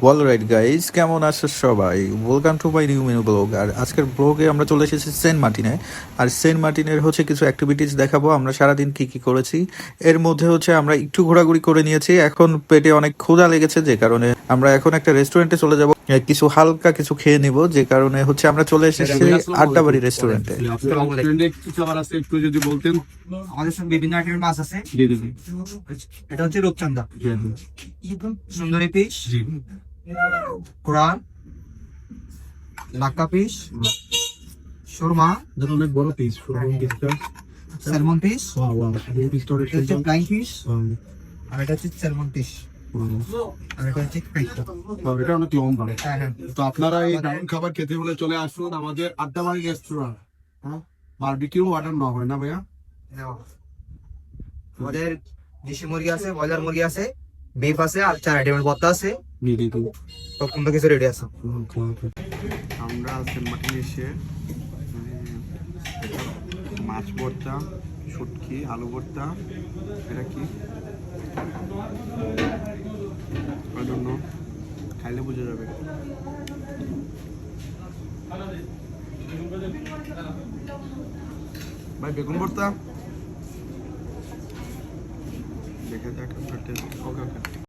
Alright guys, কেমন আছো সবাই? Welcome to my new menu blog. আর আজকের ব্লগে আমরা চলে এসেছি সেন্ট মার্টিনে। আর সেন্ট মার্টিনের হচ্ছে কিছু অ্যাক্টিভিটিস দেখাবো আমরা সারাদিন কি কি করেছি। এর মধ্যে হচ্ছে আমরা একটু ঘোরাঘুরি করে নিয়েছি, এখন পেটে অনেক ক্ষুধা লেগেছে, যে কারণে আমরা এখন একটা রেস্টুরেন্টে চলে যাব, কিছু হালকা কিছু খেয়ে নিব, যে কারণে হচ্ছে আমরা চলে এসেছি আড্ডাবাড়ি রেস্টুরেন্টে। কি খাবার আছে একটু যদি বলতেন। আমাদের সঙ্গে বিভিন্ন আইটেমের মাছ আছে। জি জি জি। এটা হচ্ছে রূপচাঁদা, সুন্দরী পিস, জি। কোরাল, লাক্কা পিস, সুরমা, অনেক বড় পিস পিসটা। স্যালমন পিস, ওয়াও ওয়াও, এই পিসটা অনেক এটা হচ্ছে সুন্দর। ফ্লাইং ফিশ, আর এটা হচ্ছে স্যালমন পিস, আর এটা হচ্ছে ফ্রাইটা। বাহ, এটা অনেক লম্বা। হ্যাঁ হ্যাঁ। তো আপনারা এই দারুণ খাবার খেতে হলে চলে আসুন আমাদের আড্ডাবাড়ি রেস্টুরেন্ট। হ্যাঁ, বারবিকিউ অর্ডার না হয় না ভাইয়া? নাও। আমাদের দেশি মুরগি আছে, ব্রয়লার মুরগি আছে, বিফ আছে, আর 4 আইটেমের ভর্তা আছে। জি জি জি। সব কিছু রেডি আছে। আমরা সেন্ট মার্টিনে এসে মাছ ভর্তা, শুটকি, আলু ভর্তা, এটা কি জন্য খাইলে বোঝা যাবে। ভাই বেগুন ভর্তা দেখে দেখ। ওকে ওকে।